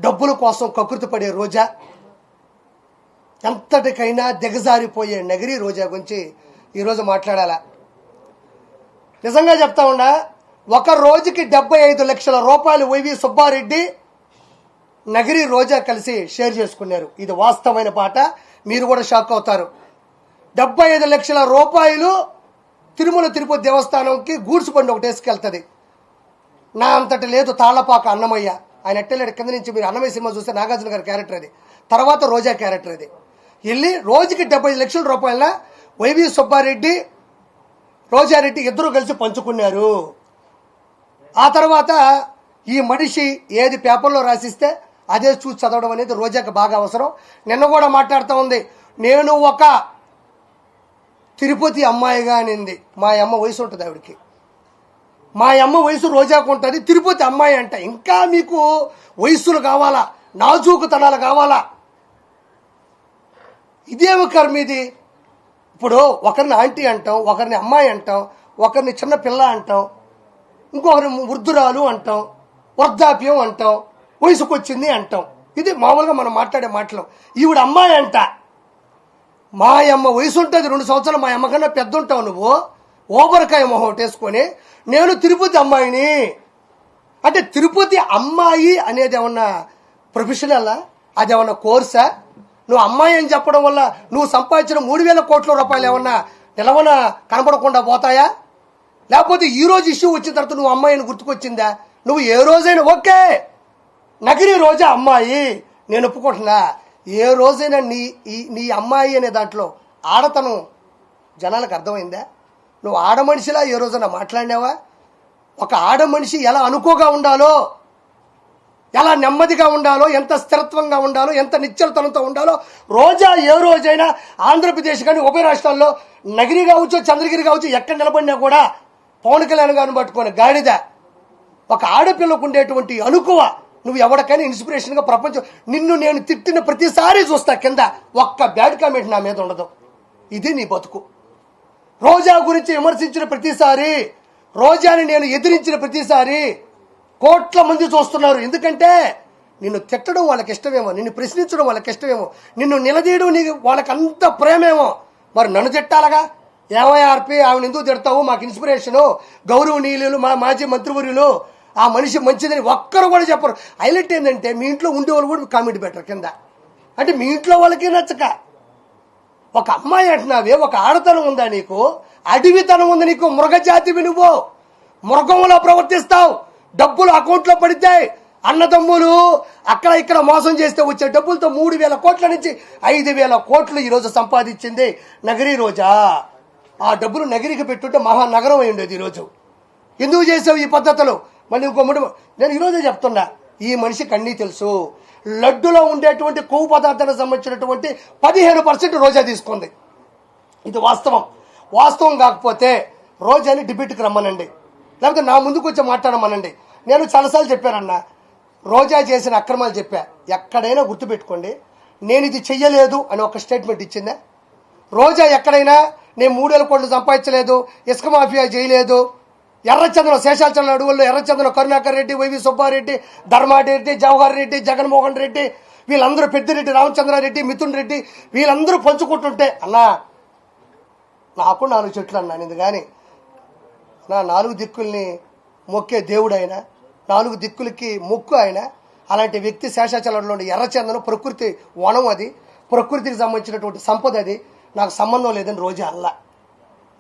డబ్బుల కోసం కకృతి పడే రోజా, ఎంతటికైనా దిగజారిపోయే నగిరి రోజా గురించి ఈరోజు మాట్లాడాలా. నిజంగా చెప్తా ఉన్నా, ఒక రోజుకి 75 లక్షల రూపాయలు వైవి సుబ్బారెడ్డి నగిరి రోజా కలిసి షేర్ చేసుకున్నారు. ఇది వాస్తవమైన పాట, మీరు కూడా షాక్ అవుతారు. 75 లక్షల రూపాయలు తిరుమల తిరుపతి దేవస్థానంకి గూడ్స్ బండి ఒకటి వేసుకెళ్తుంది. నా అంతటి లేదు తాళ్లపాక అన్నమయ్య, ఆయన ఎట్టలేడు కింద నుంచి. మీరు అన్నమయ్య సినిమా చూస్తే నాగార్జున గారి క్యారెక్టర్ అది, తర్వాత రోజా క్యారెక్టర్ అది. వెళ్ళి రోజుకి 75 లక్షల రూపాయల వైవి సుబ్బారెడ్డి రోజారెడ్డి ఇద్దరు కలిసి పంచుకున్నారు. ఆ తర్వాత ఈ మనిషి ఏది పేపర్లో రాసిస్తే అదే చూసి చదవడం అనేది రోజాకి బాగా అవసరం. నిన్న కూడా మాట్లాడుతూ ఉంది, నేను ఒక తిరుపతి అమ్మాయిగా అనింది. మా అమ్మ వయసు ఉంటుంది ఆవిడికి, మా అమ్మ వయసు రోజాకు ఉంటుంది, తిరుపతి అమ్మాయి అంట. ఇంకా మీకు వయస్సులు కావాలా, నాజూకుతనాలు కావాలా? ఇదేమి కర్మ ఇది? ఇప్పుడు ఒకరిని ఆంటీ అంటాం, ఒకరిని అమ్మాయి అంటాం, ఒకరిని చిన్న పిల్ల అంటాం, ఇంకొకరిని వృద్ధురాలు అంటాం, వృద్ధాప్యం అంటాం, వయసుకు వచ్చింది అంటాం. ఇది మామూలుగా మనం మాట్లాడే మాటలు. ఈవిడ అమ్మాయి అంట. మా అమ్మ వయసు ఉంటుంది 2 సంవత్సరాలు, మా అమ్మ కన్నా పెద్ద ఉంటావు నువ్వు. ఓబరకాయ మొహం వేసుకొని నేను తిరుపతి అమ్మాయిని అంటే, తిరుపతి అమ్మాయి అనేది ఏమన్నా ప్రొఫెషనల్లా? అది ఏమన్నా కోర్సా? నువ్వు అమ్మాయి అని చెప్పడం వల్ల నువ్వు సంపాదించిన 3,000 కోట్ల రూపాయలు ఏమన్నా నిలవన కనపడకుండా పోతాయా? లేకపోతే ఈరోజు ఇష్యూ వచ్చిన తర్వాత నువ్వు అమ్మాయిని గుర్తుకొచ్చిందా? నువ్వు ఏ రోజైనా ఓకే నగిరి రోజా అమ్మాయి నేను ఒప్పుకుంటున్నా. ఏ రోజైనా నీ అమ్మాయి అనే దాంట్లో ఆడతనం జనాలకు అర్థమైందా? నువ్వు ఆడ మనిషిలా ఏ రోజైనా మాట్లాడినావా? ఒక ఆడ మనిషి ఎలా అనుకోగా ఉండాలో, ఎలా నెమ్మదిగా ఉండాలో, ఎంత స్థిరత్వంగా ఉండాలో, ఎంత నిశ్చలతనంతో ఉండాలో రోజా ఏ రోజైనా ఆంధ్రప్రదేశ్ కానీ ఉభయ రాష్ట్రాల్లో నగిరి కావచ్చు, చంద్రగిరి కావచ్చు, ఎక్కడ నిలబడినా కూడా పవన్ కళ్యాణ్ గారిని పట్టుకొని గాడిద. ఒక ఆడపిల్లకు ఉండేటువంటి అనుకువ నువ్వు ఎవరికైనా ఇన్స్పిరేషన్గా ప్రపంచం. నిన్ను నేను తిట్టిన ప్రతిసారి చూస్తా కింద ఒక్క బ్యాడ్ కామెంట్ నా మీద ఉండదు. ఇది నీ బతుకు. రోజా గురించి విమర్శించిన ప్రతిసారి, రోజాని నేను ఎదిరించిన ప్రతిసారి కోట్ల మంది చూస్తున్నారు. ఎందుకంటే నిన్ను తిట్టడం వాళ్ళకి ఇష్టమేమో, నిన్ను ప్రశ్నించడం వాళ్ళకి ఇష్టమేమో, నిన్ను నిలదీయడం నీకు వాళ్ళకి అంత ప్రేమేమో. మరి నన్ను తిట్టాలగా? ఏమయ్యార్పి ఆవిడ ఎందుకు తిడతావు? మాకు ఇన్స్పిరేషను గౌరవనీయులు, మా మాజీ మంత్రివర్యులు, ఆ మనిషి మంచిదని ఒక్కరు కూడా చెప్పరు. హైలైట్ ఏంటంటే మీ ఇంట్లో ఉండేవాళ్ళు కూడా కామెంట్ పెట్టరు కింద. అంటే మీ ఇంట్లో వాళ్ళకి నచ్చక ఒక అమ్మాయి అంటున్నావే, ఒక ఆడతనం ఉందా నీకు? అడవితనం ఉంది నీకు. మృగజాతివి నువ్వు. మృగంలో ప్రవర్తిస్తావు. డబ్బులు అకౌంట్లో పడితే అన్నదమ్ములు అక్కడ ఇక్కడ మోసం చేస్తే వచ్చే డబ్బులతో 3,000 కోట్ల నుంచి 5,000 కోట్లు ఈరోజు సంపాదించింది నగిరి రోజా. ఆ డబ్బులు నగిరికి పెట్టుంటే మహానగరం అయి ఉండేది ఈరోజు. ఎందుకు చేసావు ఈ పద్ధతులు? మళ్ళీ ఇంకో నేను ఈరోజే చెప్తున్నా, ఈ మనిషికి అన్నీ తెలుసు. లడ్డులో ఉండేటువంటి కొవ్వు పదార్థాలకు సంబంధించినటువంటి 15% రోజా తీసుకుంది. ఇది వాస్తవం. వాస్తవం కాకపోతే రోజాని డిబేట్కి రమ్మనండి, లేకపోతే నా ముందుకు వచ్చి మాట్లాడమనండి. నేను చాలాసార్లు చెప్పానన్నా, రోజా చేసిన అక్రమాలు చెప్పా. ఎక్కడైనా గుర్తుపెట్టుకోండి, నేను ఇది చెయ్యలేదు అని ఒక స్టేట్మెంట్ ఇచ్చిందా? రోజా ఎక్కడైనా నేను 3,000 కోట్లు సంపాదించలేదు, ఇసుక మాఫియా చేయలేదు, ఎర్రచంద్రం శేషాచలం అడవుల్లో ఎర్రచంద్రం కరుణాకర్ రెడ్డి, వైవి సుబ్బారెడ్డి, ధర్మారెడ్డి, జవహర్ రెడ్డి, జగన్మోహన్ రెడ్డి, వీళ్ళందరూ పెద్దిరెడ్డి రామచంద్రారెడ్డి, మిథున్ రెడ్డి, వీళ్ళందరూ పంచుకుంటుంటే అన్నా నాకు 4 చెట్లు అన్నాను. ఇది కానీ నా 4 దిక్కుల్ని మొక్కే దేవుడు ఆయన, 4 దిక్కులకి మొక్కు ఆయన. అలాంటి వ్యక్తి శేషాచలంలో ఎర్రచందనం ప్రకృతి వనం, అది ప్రకృతికి సంబంధించినటువంటి సంపద, అది నాకు సంబంధం లేదని రోజా అల్లా.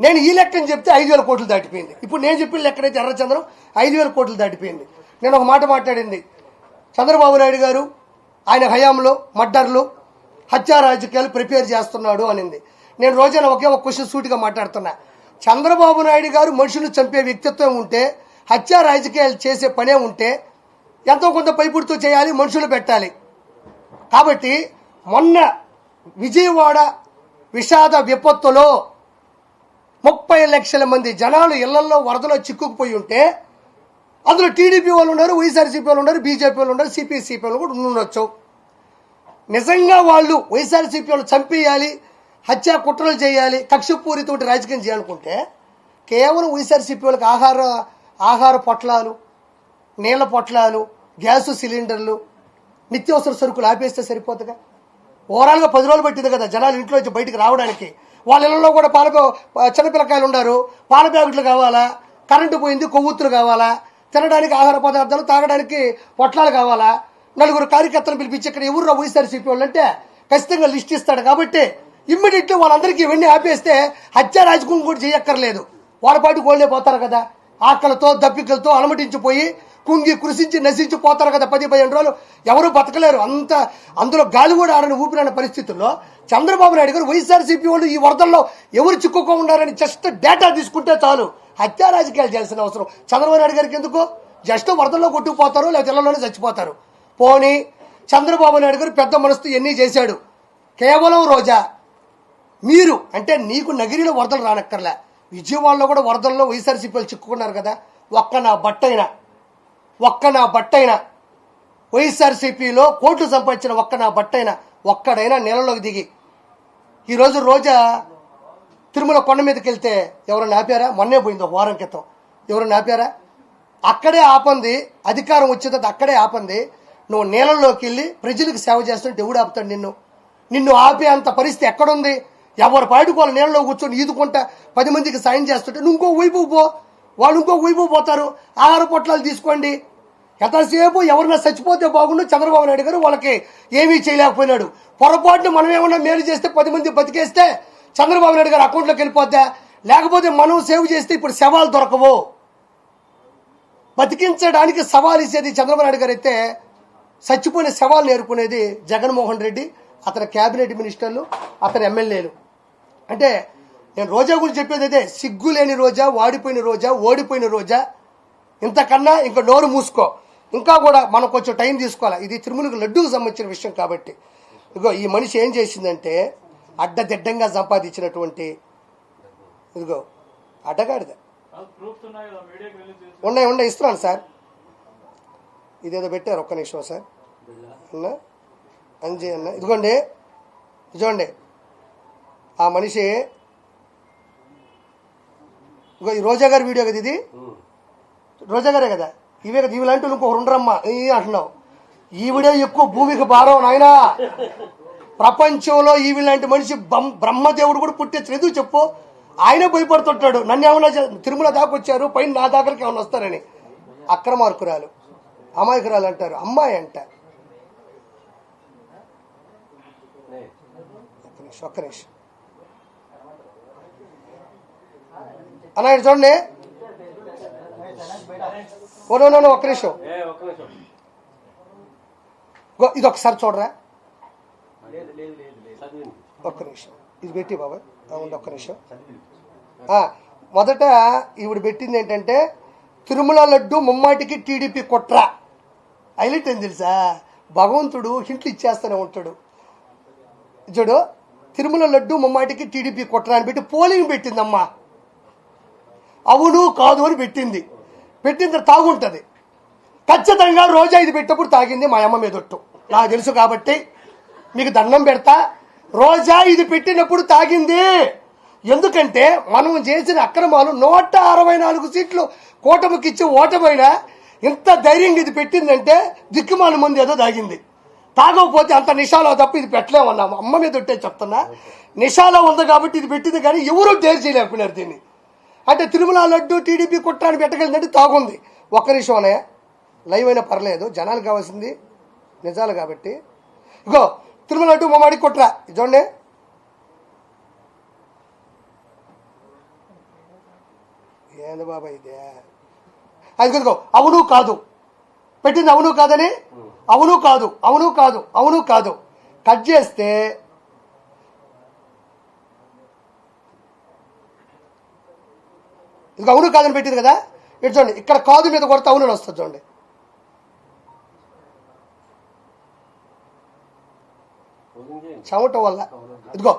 నేను ఈ లెక్కని చెప్తే 5,000 కోట్లు దాటిపోయింది. ఇప్పుడు నేను చెప్పిన లెక్కనైతే ఎర్రచంద్రం 5,000 కోట్లు దాటిపోయింది. నేను ఒక మాట మాట్లాడింది, చంద్రబాబు నాయుడు గారు ఆయన హయాంలో మర్డర్లు, హత్యా రాజకీయాలు ప్రిపేర్ చేస్తున్నాడు అనింది. నేను రోజైనా ఒకే ఒక క్వశ్చన్ సూటిగా మాట్లాడుతున్నా. చంద్రబాబు నాయుడు గారు మనుషులు చంపే వ్యక్తిత్వం ఉంటే, హత్యా రాజకీయాలు చేసే పనే ఉంటే ఎంతో కొంత పైపుడుతూ చేయాలి, మనుషులు పెట్టాలి. కాబట్టి మొన్న విజయవాడ విషాద విపత్తులో 30 లక్షల మంది జనాలు ఇళ్లలో వరదలో చిక్కుకుపోయి ఉంటే అందులో టీడీపీ వాళ్ళు ఉన్నారు, వైఎస్ఆర్సీపీ వాళ్ళు ఉన్నారు, బీజేపీ వాళ్ళు ఉన్నారు, సిపిఐ వాళ్ళు కూడా ఉండొచ్చు. నిజంగా వాళ్ళు వైఎస్ఆర్సీపీ వాళ్ళు చంపేయాలి, హత్యా కుట్రలు చేయాలి, కక్షపూరితోటి రాజకీయం చేయాలనుకుంటే కేవలం వైఎస్ఆర్సీపీ వాళ్ళకి ఆహార పొట్లాలు, నీళ్ల పొట్లాలు, గ్యాసు సిలిండర్లు, నిత్యావసర సరుకులు ఆపేస్తే సరిపోతుందిగా. ఓవరాల్గా 10 రోజులు పట్టింది కదా జనాలు ఇంట్లో నుంచి బయటకు రావడానికి. వాళ్ళ ఇళ్లలో కూడా చిన్నపిల్లకాయలు ఉన్నారు, పాల ప్యాకెట్లు కావాలా, కరెంటు పోయింది, కొవ్వొత్తులు కావాలా, తినడానికి ఆహార పదార్థాలు, తాగడానికి పొట్లాలు కావాలా. 4 కార్యకర్తలు పిలిపించి ఇక్కడ ఎవరు వైఎస్ఆర్సీపీ వాళ్ళు అంటే ఖచ్చితంగా లిస్ట్ ఇస్తాడు. కాబట్టి ఇమ్మీడియట్లీ వాళ్ళందరికీ ఇవన్నీ ఆపేస్తే హత్య రాజకీయం కూడా చేయక్కర్లేదు. వాళ్ళ పాటు గోళ్ళే పోతారు కదా, ఆకలితో దప్పికలతో అలమటించిపోయి కుంగి కృషించి నశించిపోతారు కదా. 10-15 రోజులు ఎవరు బతకలేరు. అందులో గాలి కూడా ఆడని ఊపిరాని పరిస్థితుల్లో చంద్రబాబు నాయుడు గారు వైఎస్ఆర్సీపీ వాళ్ళు ఈ వరదల్లో ఎవరు చిక్కుకోకుండారని జస్ట్ డేటా తీసుకుంటే చాలు. హత్యా రాజకీయాలు చేయాల్సిన అవసరం చంద్రబాబు నాయుడు గారికి ఎందుకు? జస్ట్ వరదల్లో కొట్టుకుపోతారు, లేకపోతే ఇళ్లలోనే చచ్చిపోతారు. పోనీ చంద్రబాబు నాయుడు గారు పెద్ద మనసుతో ఎన్ని చేశాడు. కేవలం రోజా మీరు అంటే నీకు నగిరిలో వరదలు రానక్కర్లే, విజయవాడలో కూడా వరదల్లో వైఎస్ఆర్సీపీలు చిక్కుకున్నారు కదా. ఒక్క నా బట్టైనా వైఎస్ఆర్సీపీలో కోట్లు సంపాదించిన ఒక్కడైనా నెలలోకి దిగి ఈరోజు రోజా తిరుమల కొండ మీదకి వెళ్తే ఎవరైనా ఆపారా? మొన్నే పోయింది ఒక వారం క్రితం, ఎవరైనా ఆపారా? అక్కడే ఆపంది, అధికారం వచ్చిన తర్వాత అక్కడే ఆపంది. నువ్వు నీళ్ళలోకి వెళ్ళి ప్రజలకు సేవ చేస్తుంటే ఎవడు ఆపుతాడు నిన్ను ఆపే అంత పరిస్థితి ఎక్కడుంది? ఎవరి పాటికి వాళ్ళు నీళ్ళలో కూర్చొని ఈదుకుంటా 10 మందికి సాయం చేస్తుంటే నువ్వు ఇంకో వైపు పో, వాళ్ళు ఇంకో వైపు పోతారు. ఆహార పొట్లాలు తీసుకోండి. ఎంతసేపు ఎవరైనా చచ్చిపోతే బాగుండు. చంద్రబాబు నాయుడు గారు వాళ్ళకి ఏమీ చేయలేకపోయినాడు. పొరపాటును మనం ఏమన్నా మేలు చేస్తే 10 మంది బతికేస్తే చంద్రబాబు నాయుడు గారు అకౌంట్లోకి వెళ్ళిపోద్దా? లేకపోతే మనం సేవ్ చేస్తే ఇప్పుడు శవాలు దొరకవు. బతికించడానికి సవాల్ ఇచ్చేది చంద్రబాబు నాయుడు గారు అయితే చచ్చిపోయిన శవాలు నేర్పుకునేది జగన్మోహన్ రెడ్డి, అతని క్యాబినెట్ మినిస్టర్లు, అతని ఎమ్మెల్యేలు. అంటే నేను రోజా గురించి చెప్పేది అయితే సిగ్గు లేని రోజా, వాడిపోయిన రోజా, ఓడిపోయిన రోజా. ఇంతకన్నా ఇంకా నోరు మూసుకో. ఇంకా కూడా మనం కొంచెం టైం తీసుకోవాలి. ఇది తిరుమలకు లడ్డూకు సంబంధించిన విషయం కాబట్టి. ఇదిగో ఈ మనిషి ఏం చేసిందంటే అడ్డదిడ్డంగా సంపాదించినటువంటి ఇదిగో అడ్డగాడిద ఉన్నాయి ఇస్తున్నాను సార్. ఇదేదో పెట్టారు, ఒక్క నిమిషం సార్. అన్నా అంజీ అన్న ఇదిగోండి, చూడండి ఆ మనిషి. ఇగో ఈ రోజా గారి వీడియో కదా ఇది, రోజా గారే కదా, ఇవే కదా ఇవి లాంటి ఇంకొకరు ఉండరమ్మా అంటున్నావు. ఈవిడే ఎక్కువ భూమికి భారం నాయనా. ప్రపంచంలో ఈవి లాంటి మనిషి బ్రహ్మదేవుడు కూడా పుట్టించలేదు. ఎందుకు చెప్పు? ఆయన భయపడుతుంటాడు. నన్ను ఏమన్నా తిరుమల దాకా వచ్చారు, పైన నా దగ్గరికి ఏమన్నా వస్తారని. అక్రమార్కురాలు, అమాయకురాలు అంటారు, అమ్మాయి అంట. ఒక్క నిమిషం అన్నాడు చూడండి. ఒక్క నిమిషం ఇది ఒకసారి చూడరా, ఒక్క నిమిషం ఇది పెట్టి బాబాయ్. అవును ఒక్క నిమిషం. మొదట ఈవిడ పెట్టింది ఏంటంటే తిరుమల లడ్డు ముమ్మాటికి టీడీపీ కుట్ర. హైలైట్ ఏం తెలుసా? భగవంతుడు హింట్లు ఇచ్చేస్తూనే ఉంటాడు. చూడు, తిరుమల లడ్డు ముమ్మాటికి టీడీపీ కుట్ర అని పెట్టి పోలింగ్ పెట్టిందమ్మా. అవును కాదు అని పెట్టింది తాగుంటుంది ఖచ్చితంగా. రోజా ఇది పెట్టినప్పుడు తాగింది మా అమ్మ మీదొట్టు, నాకు తెలుసు కాబట్టి మీకు దండం పెడతా. రోజా ఇది పెట్టినప్పుడు తాగింది. ఎందుకంటే మనం చేసిన అక్రమాలు 164 సీట్లు కూటమికి ఇచ్చి ఓటమైనా ఇంత ధైర్యంగా ఇది పెట్టిందంటే దిక్కుమాల ముందు ఏదో తాగింది. తాగకపోతే అంత నిషాలో తప్ప ఇది పెట్టలేమన్నాము. అమ్మ మీద ఉంటే చెప్తున్నా, నిషాలో ఉంది కాబట్టి ఇది పెట్టింది, కానీ ఎవరూ డేర్ చేయలేకపోయినారు దీన్ని. అంటే తిరుమల లడ్డు టీడీపీ కుట్రాన్ని పెట్టగలిగిందంటే తాగుంది. ఒక్క నిమిషం అన్నయ్య, లైవ్ అయినా పర్లేదు, జనాలు కావాల్సింది నిజాలు కాబట్టి. ఇగో తిరుమల లడ్డు మమ్మాడి కుట్ర చూడండి. ఏంది బాబా ఇదే? అది కదుకో అవును కాదు పెట్టింది, అవును కాదని, అవును కాదు కట్ చేస్తే ఇది అవును కాదని పెట్టింది కదా. ఇటు చూడండి, ఇక్కడ కాదు మీద కొడితే అవునని వస్తుంది చూడండి. చెమట వల్ల ఇదిగో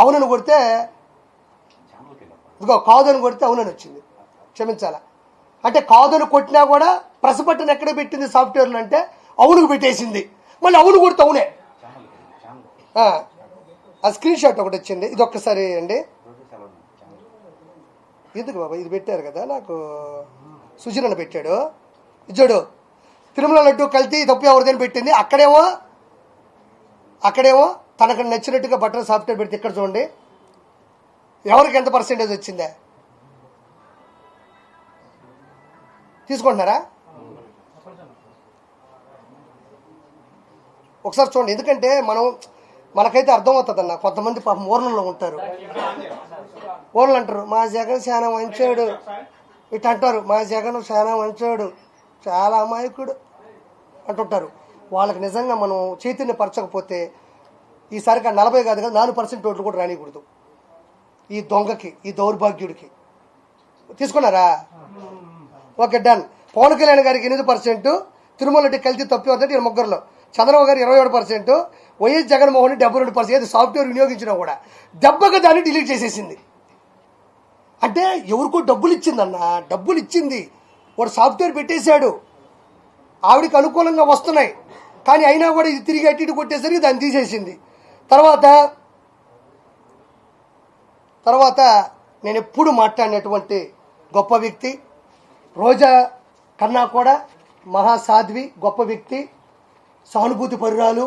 అవునని కొడితే, ఇదిగో కాదని కొడితే అవునని వచ్చింది. క్షమించాలా అంటే కాదని కొట్టినా కూడా ప్రెస్ బటన్ ఎక్కడ పెట్టింది సాఫ్ట్వేర్లు అంటే అవునుకు పెట్టేసింది. మళ్ళీ అవును కొడితే అవునే. ఆ స్క్రీన్ షాట్ ఒకటి వచ్చింది, ఇది ఒక్కసారి అండి. ఎందుకు బాబా ఇది పెట్టారు కదా, నాకు సుజనన్న పెట్టాడు. చూడు తిరుమల లడ్డు కల్తీ తప్పు ఎవరిదని పెట్టింది. అక్కడేమో తనకు నచ్చినట్టుగా బటన్ సాఫ్ట్వేర్ పెడితే ఇక్కడ చూడండి ఎవరికి ఎంత పర్సెంటేజ్ వచ్చిందే తీసుకుంటున్నారా? ఒకసారి చూడండి. ఎందుకంటే మనకైతే అర్థమవుతుందన్న. కొంతమంది పాపం ఊర్లలో ఉంటారు, ఊర్లు అంటారు మా జగన్ చాలా మంచోడు, ఇటు అంటారు మా జగన్ చాలా మంచోడు, చాలా అమాయకుడు అంటుంటారు. వాళ్ళకి నిజంగా మనం చైతన్యపరచకపోతే ఈసారికి 40 కాదు కదా 4% ఓట్లు కూడా రానికూడదు ఈ దొంగకి, ఈ దౌర్భాగ్యుడికి. తీసుకున్నారా? Okay, done. పవన్ కళ్యాణ్ గారికి 8%, తిరుమల రెడ్డి కలిసి తప్పి వద్దంటే 3లో, చంద్రబాబు గారు 27%, వైఎస్ జగన్మోహన్ రెడ్డి 72%. ఏది సాఫ్ట్వేర్ వినియోగించినా కూడా దెబ్బగా దాన్ని డిలీట్ చేసేసింది. అంటే ఎవరికో డబ్బులు ఇచ్చిందన్న, డబ్బులు ఇచ్చింది, వాడు సాఫ్ట్వేర్ పెట్టేశాడు, ఆవిడికి అనుకూలంగా వస్తున్నాయి, కానీ అయినా కూడా ఇది తిరిగి అటు ఇటు కొట్టేసరికి దాన్ని తీసేసింది. తర్వాత నేను ఎప్పుడు మాట్లాడినటువంటి గొప్ప వ్యక్తి, రోజా కన్నా కూడా మహాసాధ్వి, గొప్ప వ్యక్తి, సానుభూతి పరురాలు,